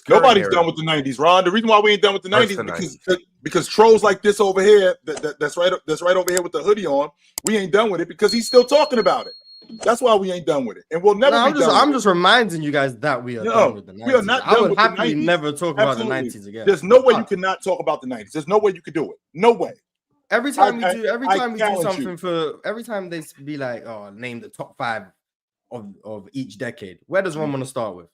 Nobody's done with the 90s, Ron. The reason why we ain't done with the 90s is because trolls like this over here, that's right over here with the hoodie on, we ain't done with it because he's still talking about it. That's why we ain't done with it, and we'll never. I'm just reminding you guys that we are done with the 90s. We are not done with the 90s. I would happily never talk about the 90s again. There's no way you cannot talk about the 90s. There's no way you could do it. No way. Every time we do something every time they be like, oh, name the top 5 of each decade. Where does one want to start with?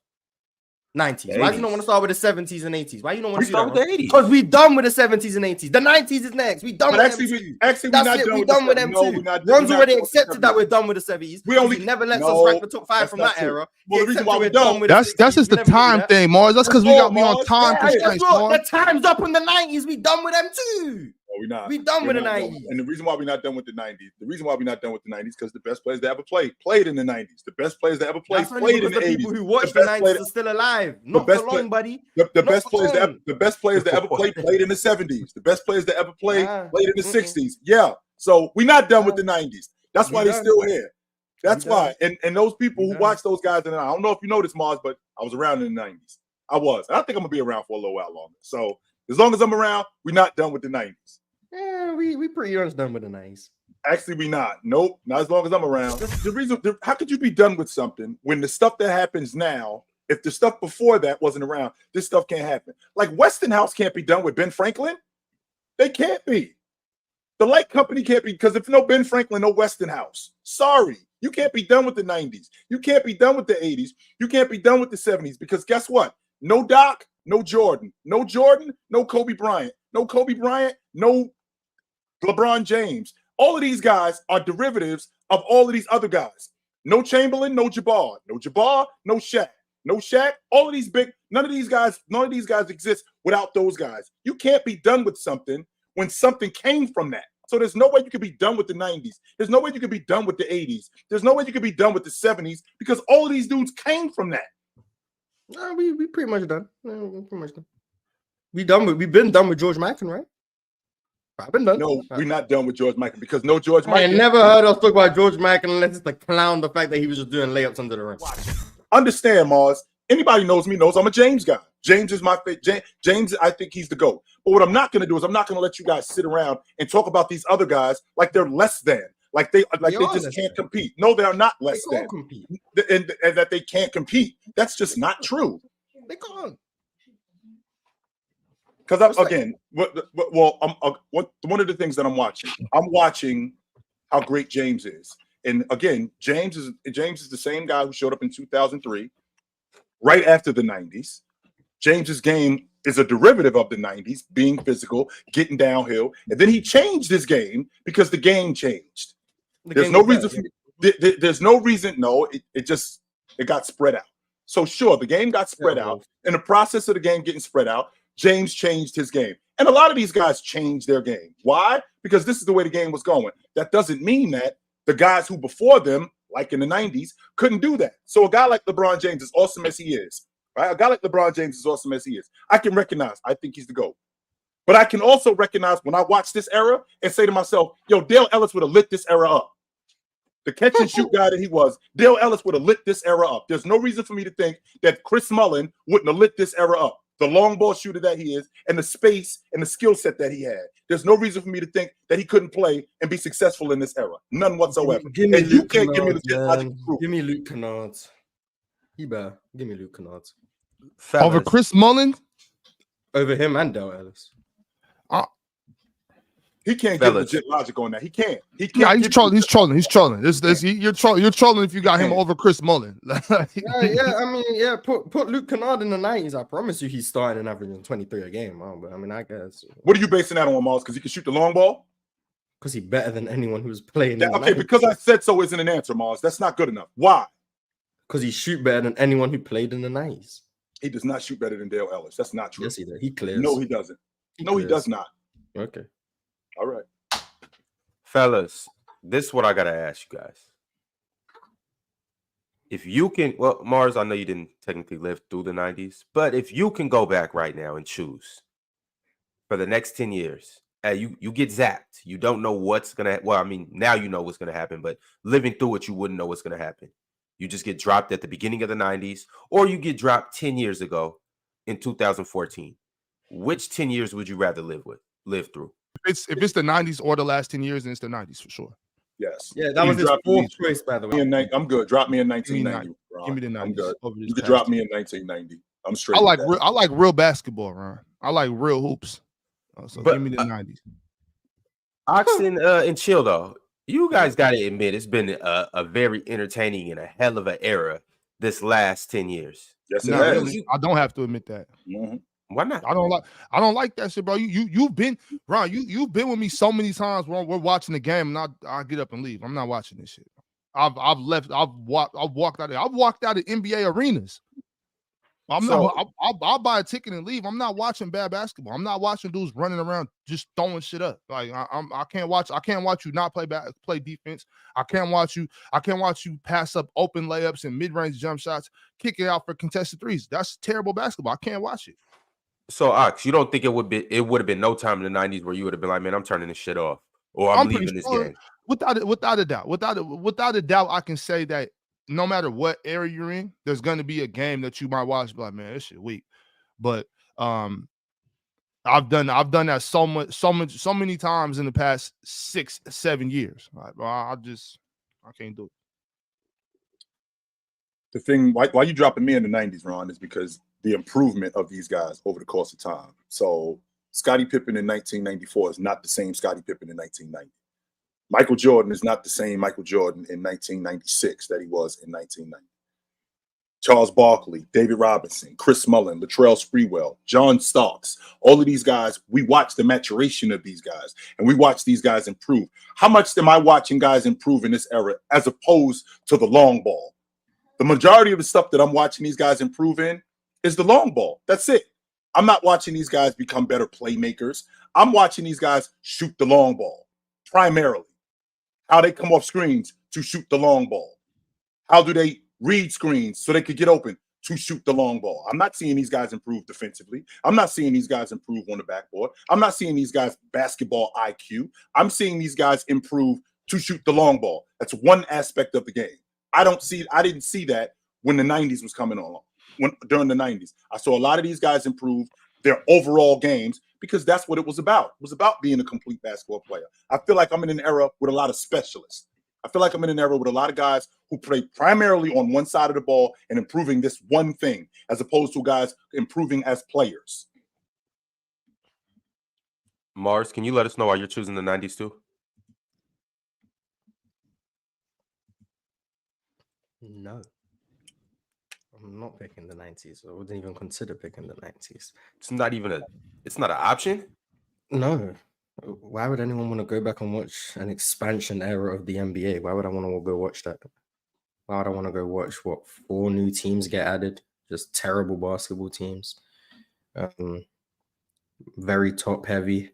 90s. Why do you not want to start with the 70s and 80s? Why you don't want to start with the 80s? Because we done with the 70s and 80s. The 90s is next. We done with them too. We're done with them too. Ron's already accepted that we're done with the 70s. He never lets us rank the top 5 from that era. Well, the reason why we're done. That's just the time thing, Mars. That's because we got me on time constraints. The time's up in the 90s. We done with them too. We're not. We done with the 90s. And the reason why we're not done with the 90s, because the best players that ever played in the 90s. The best players that ever played in the 80s. People who watch the 90s are still alive. Not for long, buddy. The best players that ever played in the 70s. The best players that ever played in the 60s. Yeah. So we're not done with the 90s. That's why they're still here. That's why. And those people who watch those guys, and I don't know if you know this, Mars, but I was around in the 90s. I was. I think I'm gonna be around for a little while longer. So as long as I'm around, we're not done with the 90s. Yeah, we pretty much done with the 90s. Actually, we not. Nope, not as long as I'm around. The reason, how could you be done with something when the stuff that happens now, if the stuff before that wasn't around, this stuff can't happen. Like Westinghouse can't be done with Ben Franklin. They can't be. The light company can't be, because if no Ben Franklin, no Westinghouse. Sorry, you can't be done with the 90s. You can't be done with the 80s. You can't be done with the 70s, because guess what? No Doc, no Jordan. No Jordan, no Kobe Bryant. No Kobe Bryant, no LeBron James. All of these guys are derivatives of all of these other guys. No Chamberlain, no Jabbar. No Jabbar, no Shaq. No Shaq. All of these none of these guys exist without those guys. You can't be done with something when something came from that. So there's no way you could be done with the 90s. There's no way you could be done with the 80s. There's no way you could be done with the 70s, because all of these dudes came from that. No, we pretty much done. No, we're pretty much done. We've been done with George Mikan, right? I've been done. No, we're not done with George Mikan, because no George Mikan. I never heard us talk about George Mikan unless it's to clown the fact that he was just doing layups under the rim. Understand, Mars. Anybody knows me knows I'm a James guy. James is my favorite. James, I think he's the GOAT. But what I'm not going to do is I'm not going to let you guys sit around and talk about these other guys like they're less than. Like they just can't compete. No, they are not less than. And that they can't compete. That's just not true. They can't. Because one of the things that I'm watching how great James is. And again, James is the same guy who showed up in 2003, right after the 90s. James's game is a derivative of the 90s, being physical, getting downhill, and then he changed his game because the game changed. There's no reason. No, it got spread out. So sure, the game got spread out. In the process of the game getting spread out, James changed his game. And a lot of these guys changed their game. Why? Because this is the way the game was going. That doesn't mean that the guys who before them, like in the 90s, couldn't do that. So a guy like LeBron James, as awesome as he is, right? A guy like LeBron James, as awesome as he is, I can recognize, I think he's the GOAT. But I can also recognize when I watch this era and say to myself, yo, Dale Ellis would have lit this era up. The catch and shoot guy that he was, Dale Ellis would have lit this era up. There's no reason for me to think that Chris Mullin wouldn't have lit this era up. The long ball shooter that he is, and the space and the skill set that he had. There's no reason for me to think that he couldn't play and be successful in this era. None whatsoever. Give me Luke Kennard. He better. Give me Luke Kennard. Over Chris Mullin? Over him and Dale Ellis. He can't get legit logic on that. He can't. Yeah, he's trolling. You're trolling. You're trolling if you got him over Chris Mullin. Put Luke Kennard in the 90s. I promise you, he's starting and averaging 23 a game. But I mean, I guess. What are you basing that on, Miles? Because he can shoot the long ball. Because he's better than anyone who's playing. Okay, because I said so isn't an answer, Miles. That's not good enough. Why? Because he shoot better than anyone who played in the 90s. He does not shoot better than Dale Ellis. That's not true. Yes, he does. He clears. No, he doesn't. He does not. Okay. All right. Fellas, this is what I got to ask you guys. If you can, well, Mars, I know you didn't technically live through the 90s, but if you can go back right now and choose for the next 10 years, you get zapped. You don't know what's going to, well, I mean, now you know what's going to happen, but living through it, you wouldn't know what's going to happen. You just get dropped at the beginning of the 90s, or you get dropped 10 years ago in 2014. Which 10 years would you rather live through? If it's the 90s or the last 10 years, then it's the 90s for sure. Yes. Yeah, that was his fourth choice, by the way. I'm good. Drop me in Give me 1990. Give me the 90s. I'm good. Over this You could past drop year. me in 1990. I'm straight. I with that. like real basketball, Ron. I like real hoops. So But, give me the 90s. Oxen and Chill, though, you guys got to admit it's been a very entertaining and a hell of an era this last 10 years. Yes, it Not has. really. I don't have to admit that. Mm-hmm. Why not? I don't like that shit, bro. You've been Ron. You've been with me so many times when we're watching the game, and I get up and leave. I'm not watching this shit. I've left. I've walked out. I've walked out of NBA arenas. I'll buy a ticket and leave. I'm not watching bad basketball. I'm not watching dudes running around just throwing shit up. Like I can't watch. I can't watch you not play defense. I can't watch you pass up open layups and mid-range jump shots, kick it out for contested threes. That's terrible basketball. I can't watch it. So, Ox, you don't think it would have been no time in the 90s where you would have been like, man, I'm turning this shit off, or I'm leaving this game? Without a doubt, I can say that no matter what area you're in, there's going to be a game that you might watch, be like, man, this shit weak. But I've done that so many times in the past 6-7 years. I can't do it. The thing, why you dropping me in the 90s, Ron, is because the improvement of these guys over the course of time. So Scottie Pippen in 1994 is not the same Scottie Pippen in 1990. Michael Jordan is not the same Michael Jordan in 1996 that he was in 1990. Charles Barkley, David Robinson, Chris Mullin, Latrell Sprewell, John Starks, all of these guys, we watch the maturation of these guys, and we watch these guys improve. How much am I watching guys improve in this era as opposed to the long ball? The majority of the stuff that I'm watching these guys improve in is the long ball. That's it. I'm not watching these guys become better playmakers. I'm watching these guys shoot the long ball, primarily. How they come off screens to shoot the long ball. How do they read screens so they could get open to shoot the long ball? I'm not seeing these guys improve defensively. I'm not seeing these guys improve on the backboard. I'm not seeing these guys basketball IQ. I'm seeing these guys improve to shoot the long ball. That's one aspect of the game. I didn't see that when the 90s was coming on. During the 90s, I saw a lot of these guys improve their overall games because that's what it was about. It was about being a complete basketball player. I feel like I'm in an era with a lot of specialists. I feel like I'm in an era with a lot of guys who play primarily on one side of the ball and improving this one thing, as opposed to guys improving as players. Mars, can you let us know why you're choosing the 90s too? No. I'm not picking the 90s. I wouldn't even consider picking the 90s. It's not an option? No. Why would anyone want to go back and watch an expansion era of the NBA? Why would I want to go watch that? Why would I want to go watch 4 new teams get added? Just terrible basketball teams. Very top heavy.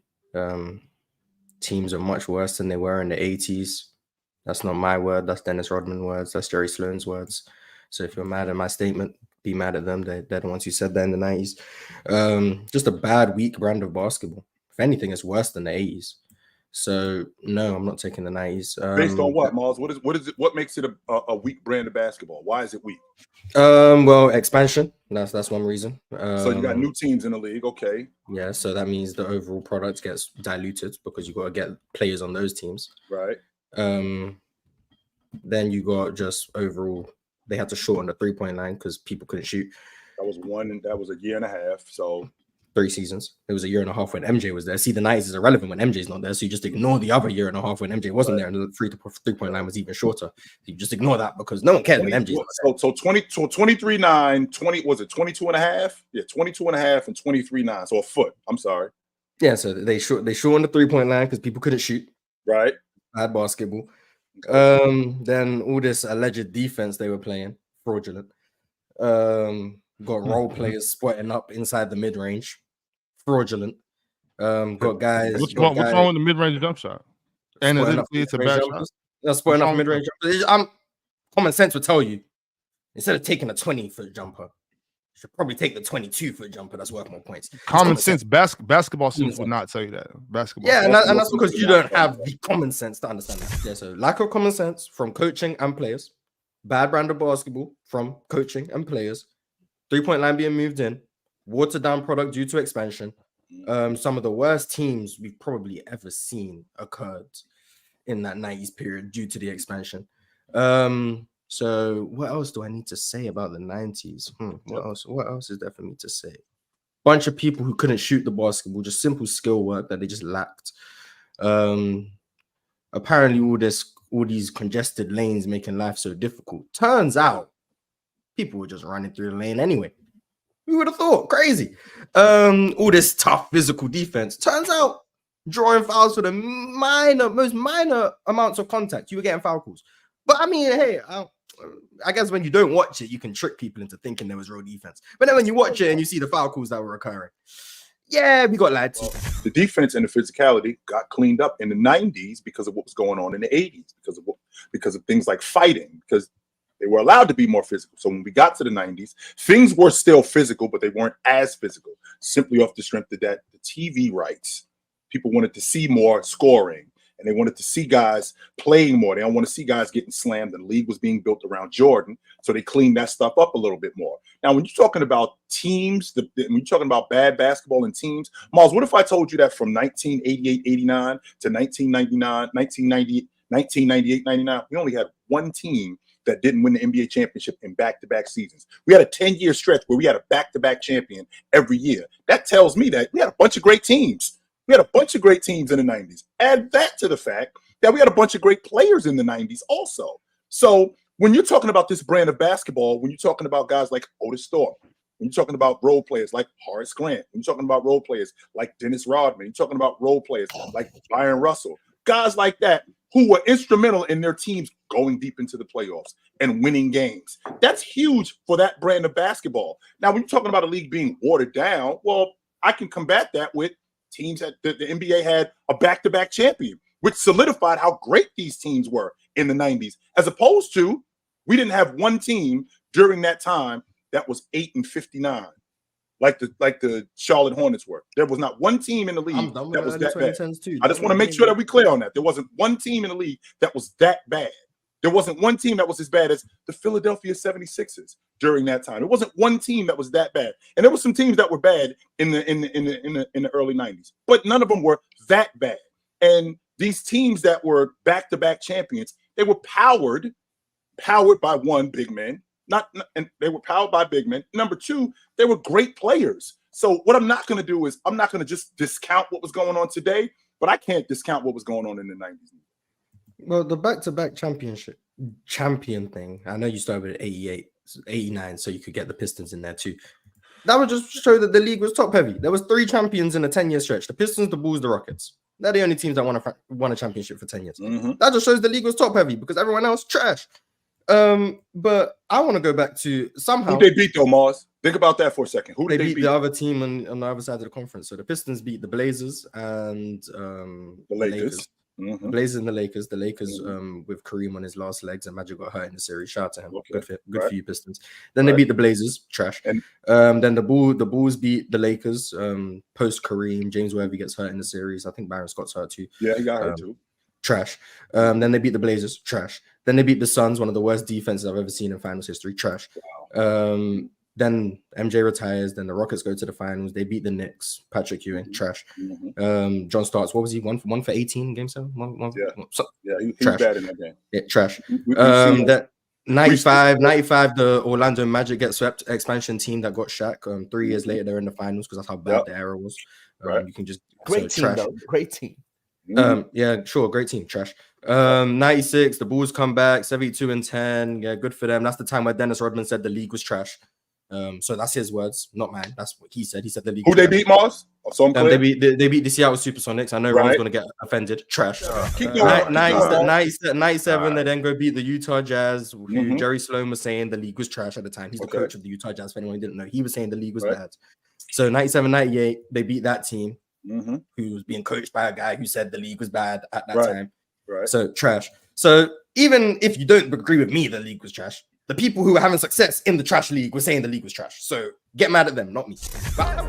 Teams are much worse than they were in the 80s. That's not my word. That's Dennis Rodman's words. That's Jerry Sloan's words. So if you're mad at my statement, be mad at them. They're the ones who said that in the 90s. Just a bad, weak brand of basketball. If anything, it's worse than the 80s. So no, I'm not taking the 90s. Based on what, Mars? What makes it a weak brand of basketball? Why is it weak? Well, expansion. That's one reason. So you got new teams in the league, okay? Yeah, so that means the overall product gets diluted because you got to get players on those teams. Right. Then you got just overall. They had to shorten the 3-point line because people couldn't shoot. That was that was a year and a half. So 3 seasons. It was a year and a half when MJ was there. See, the 90s is irrelevant when MJ's not there. So you just ignore the other year and a half when MJ wasn't there, and the 3-point line was even shorter. You just ignore that because no one cares when MJ's not there. So 23-9, 20 was it 22 and a half? Yeah, 22 and a half and 23-9. So a foot. I'm sorry. Yeah, so they shortened the 3-point line because people couldn't shoot. Right. Bad basketball. Then all this alleged defense they were playing, fraudulent. Got role players spotting up inside the mid-range, fraudulent. Got guys. What's wrong with the mid-range jump shot? And it's a bad shot. That's spotting up mid-range. Common sense would tell you instead of taking a 20-foot jumper, you should probably take the 22-foot jumper. That's worth more points. Common sense. Basketball students would not tell you that. Basketball. Yeah, and that's because you don't have the common sense to understand that. Yeah, so lack of common sense from coaching and players. Bad brand of basketball from coaching and players. 3-point line being moved in. watered down product due to expansion. Some of the worst teams we've probably ever seen occurred in that 90s period due to the expansion. So what else do I need to say about the 90s? What else is there for me to say? Bunch of people who couldn't shoot the basketball, just simple skill work that they just lacked. Apparently all these congested lanes making life so difficult. Turns out people were just running through the lane anyway. Who would have thought? Crazy. All this tough physical defense. Turns out drawing fouls for the most minor amounts of contact, you were getting foul calls. But I mean, hey, I guess when you don't watch it, you can trick people into thinking there was real defense. But then when you watch it and you see the foul calls that were occurring, yeah, we got lied to. Well, the defense and the physicality got cleaned up in the 90s because of what was going on in the 80s, because of things like fighting, because they were allowed to be more physical. So when we got to the 90s, things were still physical, but they weren't as physical, simply off the strength of that the TV rights. People wanted to see more scoring, and they wanted to see guys playing more. They don't want to see guys getting slammed, and the league was being built around Jordan, so they cleaned that stuff up a little bit more. Now, when you're talking about teams, when you're talking about bad basketball and teams, Miles, what if I told you that from 1988-89 to 1998-99, we only had one team that didn't win the NBA championship in back-to-back seasons. We had a 10-year stretch where we had a back-to-back champion every year. That tells me that we had a bunch of great teams. We had a bunch of great teams in the 90s. Add that to the fact that we had a bunch of great players in the 90s also. So when you're talking about this brand of basketball, when you're talking about guys like Otis Thorpe, when you're talking about role players like Horace Grant, when you're talking about role players like Dennis Rodman, you're talking about role players like Byron Russell, guys like that who were instrumental in their teams going deep into the playoffs and winning games. That's huge for that brand of basketball. Now, when you're talking about a league being watered down, well, I can combat that with teams that the NBA had a back-to-back champion, which solidified how great these teams were in the 90s, as opposed to we didn't have one team during that time that was 8-59. Like the Charlotte Hornets were. There was not one team in the league that was that bad. I just want to make sure that we're clear on that. There wasn't one team in the league that was that bad. There wasn't one team that was as bad as the Philadelphia 76ers during that time. There wasn't one team that was that bad. And there were some teams that were bad in the early 90s, but none of them were that bad. And these teams that were back-to-back champions, they were powered by one, big men. And they were powered by big men. Number two, they were great players. So what I'm not going to do is I'm not going to just discount what was going on today, but I can't discount what was going on in the 90s. Well, the back-to-back champion thing, I know you started with 88, 89, so you could get the Pistons in there too. That would just show that the league was top-heavy. There was 3 champions in a 10-year stretch. The Pistons, the Bulls, the Rockets. They're the only teams that won a championship for 10 years. Mm-hmm. That just shows the league was top-heavy because everyone else trash. But I want to go back to somehow who they beat though, Mars. Think about that for a second. Who they beat the other team on the other side of the conference. So the Pistons beat the Blazers and the Lakers. Mm-hmm. The Blazers and the Lakers. The Lakers with Kareem on his last legs and Magic got hurt in the series. Shout out to him. Okay. Good for you, Pistons. Then they beat the Blazers. Trash. And then the Bulls beat the Lakers. Post Kareem, James Worthy gets hurt in the series. I think Byron Scott's hurt too. Yeah, he got hurt too. Trash. Then they beat the Blazers. Trash. Then they beat the Suns, one of the worst defenses I've ever seen in finals history. Trash. Wow. Then MJ retires. Then the Rockets go to the finals. They beat the Knicks. Patrick Ewing. Trash. Mm-hmm. John Starks. What was he? One for 18 game 7? He was bad in that game. Yeah, trash. That 95, the Orlando Magic get swept. Expansion team that got Shaq. 3 years later, they're in the finals because that's how bad the era was. You can just great team, though. Great team. Yeah, sure, great team. Trash. 96, the Bulls come back 72-10. Yeah, good for them. That's the time where Dennis Rodman said the league was trash. So that's his words, not mine. That's what he said. He said the league. Who they beat, Mars? They beat the Seattle Supersonics. I know Ron's gonna get offended. Trash. 97, they then go beat the Utah Jazz. Who Jerry Sloan was saying the league was trash at the time. He's the coach of the Utah Jazz. For anyone who didn't know, he was saying the league was bad. So 97, 98, they beat that team. Who was being coached by a guy who said the league was bad at that time. So trash. So even if you don't agree with me, the league was trash. The people who were having success in the trash league were saying the league was trash. So get mad at them, not me. Bye.